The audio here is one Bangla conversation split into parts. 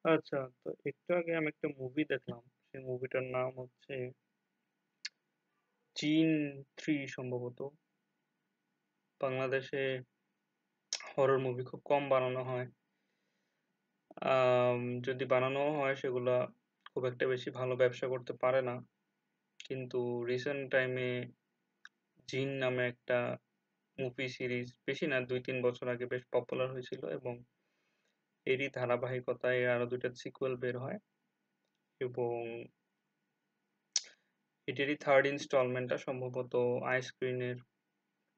আচ্ছা, তো একটু আগে আমি একটা মুভি দেখলাম। সেই মুভিটার নাম হচ্ছে 'জিন 3' সম্ভবত। বাংলাদেশে হরর মুভি খুব কম বানানো হয়। যদি বানানোও হয় সেগুলা খুব একটা বেশি ভালো ব্যবসা করতে পারে না। কিন্তু রিসেন্ট টাইমে 'জিন' নামে একটা মুভি সিরিজ বেশি না ২-৩ বছর আগে বেশ পপুলার হয়েছিল এবং এরই ধারাবাহিকতায় আরো ২ টা সিক্যুয়াল বের হয় এবং এটারই 3rd ইনস্টলমেন্টটা সম্ভবত আইস্ক্রিনের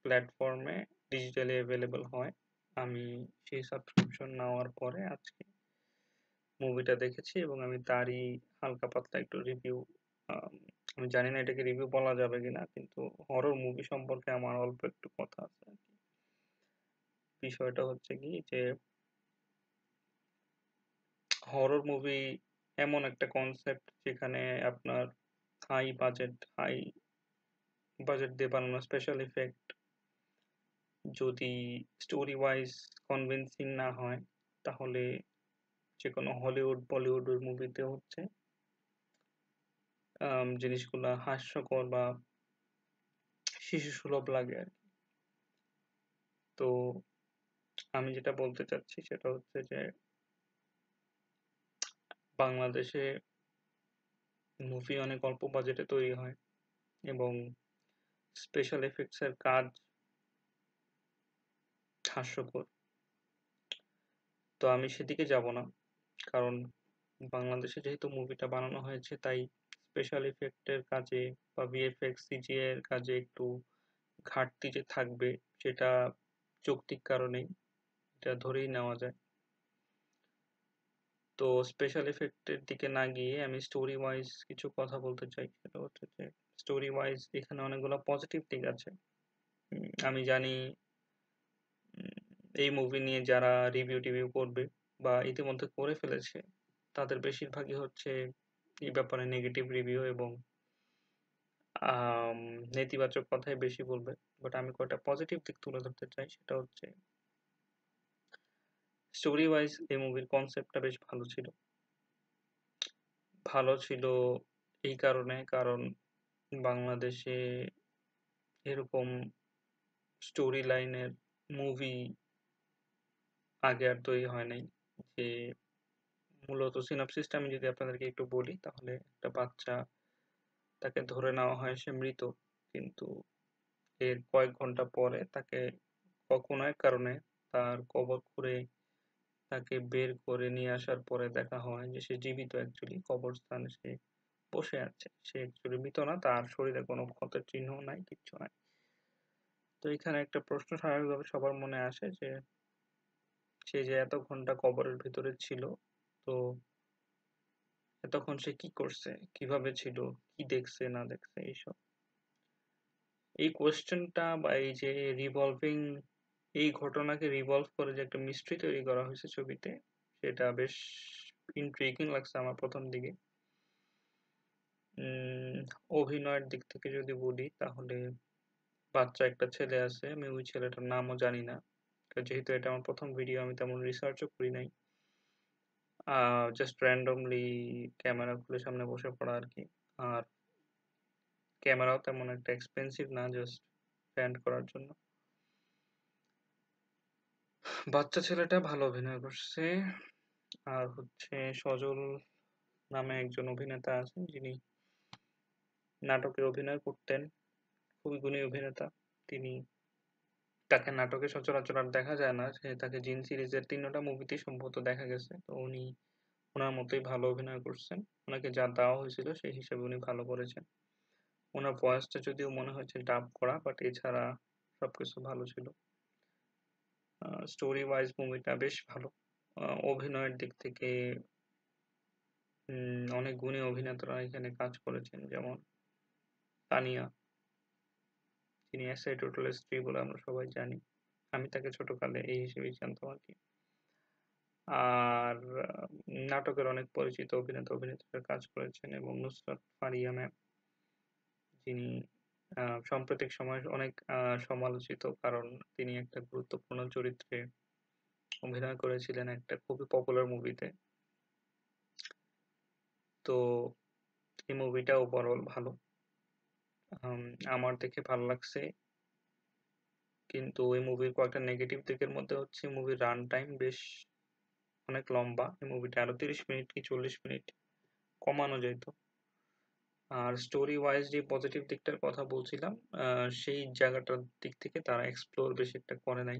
প্ল্যাটফর্মে ডিজিটালি অ্যাভেলেবল হয়। আমি সেই সাবস্ক্রিপশন নেওয়ার পরে আজকে মুভিটা দেখেছি এবং আমি তারই হালকা পাতলা একটু রিভিউ আম আমি জানি না এটাকে রিভিউ বলা যাবে কিনা কিন্তু হরর মুভি সম্পর্কে আমার অল্প একটু কথা আছে আরকি। বিষয়টা হচ্ছে কি যে হরর মুভি এমন একটা কনসেপ্ট যেখানে আপনার হাই বাজেট দিয়ে বানানো স্পেশাল ইফেক্ট যদি স্টোরি ওয়াইজ কনভিন্সিং না হয় তাহলে যেকোনো হলিউড, বলিউডের মুভিতে হচ্ছে জিনিসগুলা হাস্যকর বা শিশুসুলভ লাগে আরকি। তো আমি যেটা বলতে চাচ্ছি সেটা হচ্ছে যে বাংলাদেশে মুভি অনেক অল্প বাজেটে তৈরি হয় এবং স্পেশাল এফেক্টস এর কাজ হাস্যকর। তো আমি সেদিকে যাব না। কারণ বাংলাদেশে যেহেতু মুভিটা বানানো হয়েছে তাই স্পেশাল ইফেক্টের কাজে বা ভিএফএক্স, সিজিআই এর কাজে একটু ঘাটতি যে থাকবে সেটা যৌক্তিক কারণেই এটা ধরেই নেওয়া যায়। তো স্পেশাল ইফেক্টের দিকে না গিয়ে আমি স্টোরি ওয়াইজ কিছু কথা বলতে চাই। সেটা হচ্ছে যে স্টোরি ওয়াইজ এখানে অনেকগুলো পজিটিভ দিক আছে। আমি জানি উম এই মুভি নিয়ে যারা রিভিউ-টিভিউ করবে বা ইতিমধ্যে করে ফেলেছে তাদের বেশিরভাগই হচ্ছে এই ব্যাপারে নেগেটিভ রিভিউ এবং আম নেতিবাচক কথাই বেশি বলবে। বাট আমি কয়েকটা পজিটিভ দিক তুলে ধরতে চাই। সেটা হচ্ছে স্টোরি ওয়াইজ এই মুভির কনসেপ্টটা বেশ ভালো ছিল। ভালো ছিল এই কারণে কারণ বাংলাদেশে এরকম স্টোরি লাইনের মুভি আগে আর তৈরি হয় নাই। যে মূলত সিনপসিসটা আমি যদি আপনাদেরকে একটু বলি তাহলে একটা বাচ্চা তাকে ধরে নেওয়া হয় সে মৃত। কিন্তু এর কয়েক ঘন্টা পরে তাকে কোনো এক কারণে তার কবর খুঁড়ে তাকে বের করে নিয়ে আসার পরে দেখা হয় যে সে জীবিত অ্যাকচুয়ালি কবরস্থানে সে বসে আছে। সে অ্যাকচুয়ালি মৃত না, তার শরীরে কোনো ক্ষতের চিহ্ন নাই, কিচ্ছু নাই। তো এখানে একটা প্রশ্ন স্বাভাবিকভাবে সবার মনে আসে যে সে যে এত ঘন্টা কবরের ভিতরে ছিল তো এতক্ষণ সে কি করছে? কিভাবে ছিল? কি দেখছে না দেখছে এইসব। এই কোয়েশ্চেনটা বা এই যে রিভলভিং এই ঘটনাকে রিভলভ করে যে একটা মিস্ট্রি তৈরি করা হয়েছে ছবিতে সেটা বেশ ইন্ট্রিগিং লাগছে আমার ১ম দিকে। উম অভিনয়ের দিক থেকে যদি বলি তাহলে বাচ্চা একটা ছেলে আছে। আমি ওই ছেলেটার নামও জানি না। যেহেতু এটা আমার ১ম ভিডিও আমি তেমন রিসার্চও করি নাই। আ জাস্ট randomly ক্যামেরা খুলে সামনে বসে পড়া আরকি। আর ক্যামেরাও তেমন একটা এক্সপেনসিভ না জাস্ট প্যান্ট করার জন্য। বাচ্চা ছেলেটা ভালো অভিনয় করছে। আর হচ্ছে সজল নামে একজন অভিনেতা আছেন যিনি নাটকে অভিনয় করতেন। খুবই গুণী অভিনেতা। তিনি তাকে নাটকে সচরাচর আর দেখা যায় না। তাকে 'জিন' সিরিজের ৩ টা মুভিতেই সম্ভবত দেখা গেছে। তো উনি উনার মতোই ভালো অভিনয় করছেন। উনাকে যা দেওয়া হয়েছিল সেই হিসেবে উনি ভালো করেছেন। উনার ভয়েসটা যদিও মনে হয়েছে ডাব করা বাট এছাড়া সবকিছু ভালো ছিল। স্টোরি ওয়াইজ মুভিটা বেশ ভালো। অভিনয়ের দিক থেকে অনেক গুণী অভিনেতারা এখানে কাজ করেছেন। যেমন তানিয়া, যিনি 'এসআই টোটালের' স্ত্রী বলে আমরা সবাই জানি। আমি তাকে ছোটকালে এই হিসেবেই জানতাম আরকি। আর নাটকের অনেক পরিচিত অভিনেতা-অভিনেত্রীরা কাজ করেছেন এবং নুসরাত ফারিয়া ম্যাম যিনি সাম্প্রতিক সময়ে অনেক সমালোচিত কারণ তিনি একটা গুরুত্বপূর্ণ চরিত্রে অভিনয় করেছিলেন একটা খুবই পপুলার মুভিতে। তো এই মুভিটা ওভারঅল ভালো। আমার দেখে ভালো লাগছে, কিন্তু এই মুভির কয়েকটা নেগেটিভ দিকের মধ্যে হচ্ছে মুভির রান টাইম বেশ অনেক লম্বা। এই মুভিটা আরো 30 মিনিট কি 40 মিনিট কমানো যেত। আর স্টোরি ওয়াইজ যে পজিটিভ দিকটার কথা বলছিলাম, সেই জায়গাটার দিক থেকে তারা এক্সপ্লোর বেশি একটা করে নাই।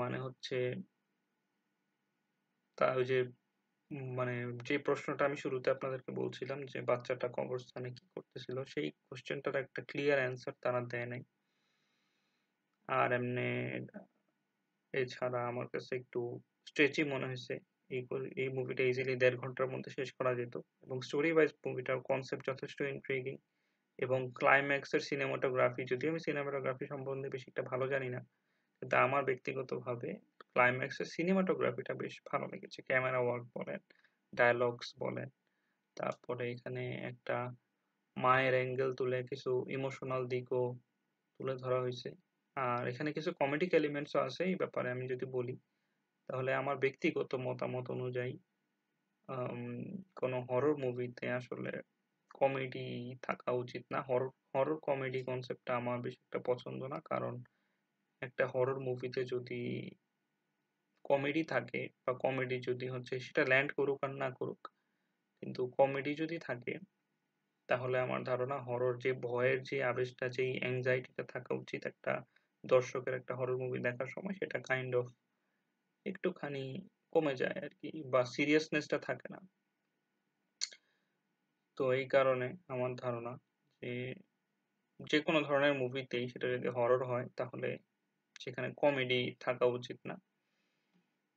মানে হচ্ছে তা ওই যে মানে যে প্রশ্নটা আমি শুরুতে আপনাদেরকে বলছিলাম যে বাচ্চাটা কবরস্থানে কি করতেছিল, সেই কোশ্চেনটার একটা ক্লিয়ার অ্যান্সার তারা দেয় নাই। আর এমনি এছাড়া আমার কাছে একটু স্ট্রেচি মনে হয়েছে। এই মুভিটা ইজিলি 1.5 ঘন্টার মধ্যে শেষ করা যেত, এবং স্টোরি ওয়াইজ মুভিটার কনসেপ্ট যথেষ্ট ইন্ট্রিগিং, এবং ক্লাইম্যাক্সের সিনেমাটোগ্রাফি, যদিও আমি সিনেমাটোগ্রাফি সম্বন্ধে বেশি একটা ভালো জানি না, কিন্তু আমার ব্যক্তিগতভাবে ক্লাইম্যাক্সের সিনেমাটোগ্রাফিটা বেশ ভালো লেগেছে। ক্যামেরা ওয়ার্ক বলেন, ডায়ালগস বলেন, তারপরে এখানে একটা মায়ের অ্যাঙ্গেল তুলে কিছু ইমোশনাল দিকও তুলে ধরা হয়েছে। আর এখানে কিছু কমেডিক এলিমেন্টসও আছে। এই ব্যাপারে আমি যদি বলি, তাহলে আমার ব্যক্তিগত মতামত অনুযায়ী কোনো হরর মুভিতে আসলে কমেডি থাকা উচিত না। হরর হরর কমেডি কনসেপ্টটা আমার বেশি একটা পছন্দ না, কারণ একটা হরর মুভিতে যদি কমেডি থাকে, বা কমেডি যদি হচ্ছে সেটা ল্যান্ড করুক আর না করুক, কিন্তু কমেডি যদি থাকে, তাহলে আমার ধারণা হরর যে ভয়ের যে আবেশটা, যেই অ্যাংজাইটিটা থাকা উচিত একটা দর্শকের একটা হরর মুভি দেখার সময়, সেটা কাইন্ড অফ একটুখানি কমে যায় আর কি, বা সিরিয়াসনেসটা থাকে না। তো এই কারণে আমার ধারণা যে যে কোনো ধরনের মুভিতেই সেটা যদি হরর হয়, তাহলে সেখানে কমেডি থাকা উচিত না।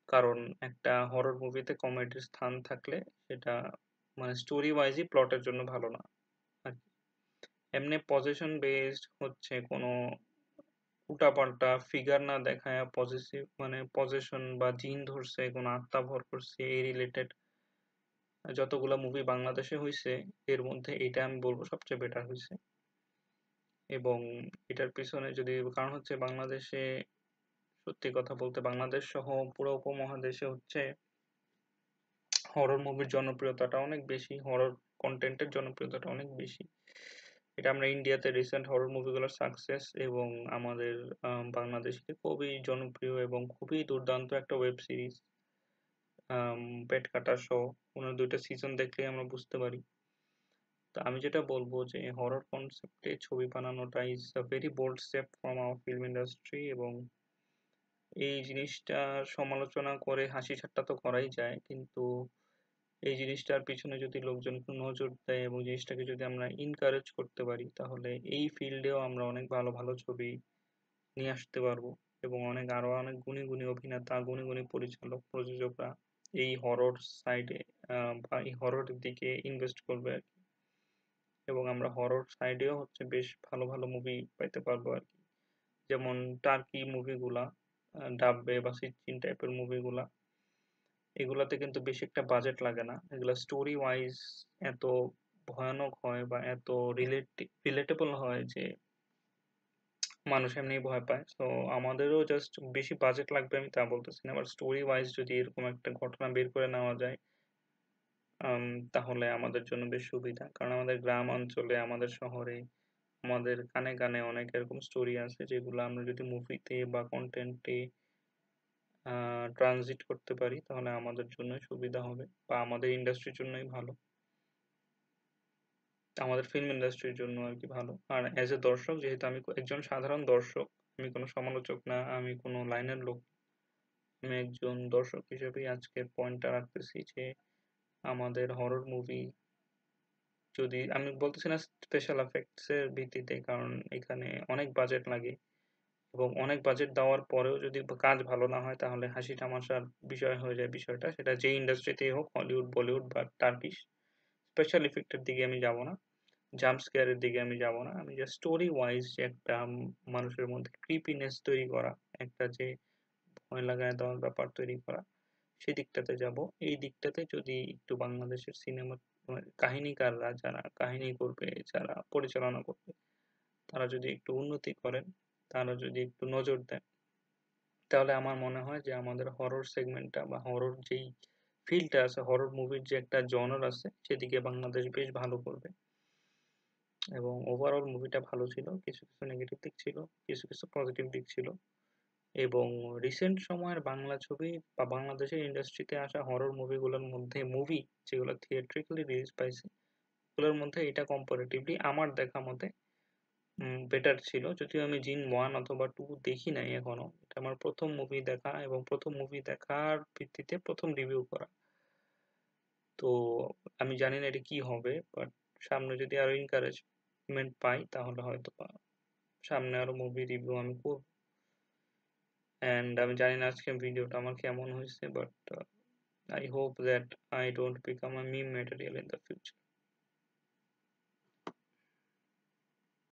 কারণ একটা হরর মুভিতে কমেডির স্থান থাকলে সেটা মানে স্টোরি ওয়াইজই প্লটের জন্য ভালো না আর কি। এমনি পজিশন বেসড হচ্ছে কোনো উল্টাপাল্টা ফিগার না দেখায় পজিটিভ, মানে পজেশন বা জিন ধরছে, কোনো আত্মা ভর করছে, এই রিলেটেড যতগুলা মুভি বাংলাদেশে হয়েছে, এর মধ্যে এটা আমি বলবো সবচেয়ে বেটার হয়েছে। এবং এটার পিছনে যদি কারণ হচ্ছে, বাংলাদেশে সত্যি কথা বলতে বাংলাদেশ সহ পুরো উপমহাদেশে হচ্ছে হরর মুভির জনপ্রিয়তাটা অনেক বেশি, হরর কন্টেন্টের জনপ্রিয়তাটা অনেক বেশি। এটা আমরা ইন্ডিয়াতে রিসেন্ট হরর মুভিগুলোর সাকসেস, এবং আমাদের বাংলাদেশে খুবই জনপ্রিয় এবং খুবই দুর্দান্ত একটা ওয়েব সিরিজ পেট কাটা শো, ওনার 2টা সিজন দেখলেই আমরা বুঝতে পারি। তো আমি যেটা বলবো যে হরর কনসেপ্টে ছবি বানানোটা is a very bold step from our film industry, এবং এই জিনিসটা সমালোচনা করে হাসি ঠাট্টা তো করাই যায়, কিন্তু এই জিনিসটার পিছনে যদি লোকজন একটু নজর দেয় এবং জিনিসটাকে যদি আমরা ইনকারেজ করতে পারি, তাহলে এই ফিল্ডেও আমরা অনেক ভালো ভালো ছবি নিয়ে আসতে পারবো, এবং আরো অনেক গুণী গুণী অভিনেতা, গুণী গুণী পরিচালক, প্রযোজকরা এই হরর সাইডে বা এই হররের দিকে ইনভেস্ট করবে আর কি। এবং আমরা হরর সাইডেও হচ্ছে বেশ ভালো ভালো মুভি পাইতে পারবো আর কি। যেমন টার্কি মুভিগুলা, ডাব্বে বা সিজিন টাইপের মুভিগুলা, এগুলাতে কিন্তু বেশি একটা বাজেট লাগে না। এগুলা স্টোরি ওয়াইজ এত ভয়ানক হয় বা এত রিলেটেবল হয় যে মানুষ এমনি ভয় পায়। তো আমাদেরও জাস্ট বেশি বাজেট লাগবে আমি তা বলতেছি না, বাট স্টোরি ওয়াইজ যদি এরকম একটা ঘটনা বের করে নেওয়া যায়, তাহলে আমাদের জন্য বেশ সুবিধা। কারণ আমাদের গ্রাম অঞ্চলে, আমাদের শহরে, আমাদের কানে কানে অনেক এরকম স্টোরি আছে, যেগুলো আমরা যদি মুভিতে বা কন্টেন্টে ট্রানজিট করতে পারি, তাহলে আমাদের জন্য সুবিধা হবে, বা আমাদের ইন্ডাস্ট্রির জন্যই ভালো, আমাদের ফিল্ম ইন্ডাস্ট্রির জন্য আর কি ভালো। আর অ্যাজ এ দর্শক, যেহেতু আমি একজন সাধারণ দর্শক, আমি কোনো সমালোচক না, আমি কোনো লাইনের লোক, আমি একজন দর্শক হিসেবেই আজকের পয়েন্টটা রাখতেছি যে আমাদের হরর মুভি, যদি আমি বলতেছি না স্পেশাল এফেক্টস এর ভিত্তিতে, কারণ এখানে অনেক বাজেট লাগে, এবং অনেক বাজেট দেওয়ার পরেও যদি কাজ ভালো না হয়, তাহলে হাসি তামাশার বিষয় হয়ে যায় বিষয়টা, সেটা যে ইন্ডাস্ট্রিতেই হোক, হলিউড, বলিউড বা টার্কিশ। স্পেশাল ইফেক্টের দিকে আমি যাব না, জাম্প স্কেয়ারের দিকে আমি যাব না, আমি জাস্ট স্টোরি ওয়াইজ যে একটা মানুষের মধ্যে ক্রিপিনেস তৈরি করা, একটা যে ভয় লাগায় দেওয়ার ব্যাপার তৈরি করা, সেই দিকটাতে যাব। এই দিকটাতে যদি একটু বাংলাদেশের সিনেমা কাহিনীকাররা, যারা কাহিনী করবে, যারা পরিচালনা করবে, তারা যদি একটু উন্নতি করেন, তারা যদি একটু নজর দেন, তাহলে আমার মনে হয় যে আমাদের হরর সেগমেন্টটা বা হরর যেই ফিলটা আছে, হরর মুভির যে একটা জনর আছে সেদিকে বাংলাদেশ বেশ ভালো করবে। এবং ওভারঅল মুভিটা ভালো ছিল। কিছু, কিছু নেগেটিভ দিক ছিল, কিছু, কিছু পজিটিভ দিক ছিল। এবং রিসেন্ট সময়ের বাংলা ছবি বা বাংলাদেশের ইন্ডাস্ট্রিতে আসা হরর মুভিগুলোর মধ্যে যেগুলো থিয়েট্রিক্যালি রিলিজ পাইছে, ওগুলোর মধ্যে এটা কম্পারেটিভলি আমার দেখা মতে বেটার ছিল। যদিও আমি জিন 1 অথবা 2 দেখি নাই এখনো। এটা আমার ১ম মুভি দেখা এবং ১ম মুভি দেখার ভিত্তিতে ১ম রিভিউ করা। তো আমি জানি না এটা কি হবে, বাট সামনে যদি আরো এনকারেজমেন্ট পাই তাহলে হয়তোবা সামনে আরো মুভি রিভিউ আমি করব। অ্যান্ড আমি জানি না আজকের ভিডিওটা আমার কেমন হয়েছে, but I hope that I don't become a meme material in the future.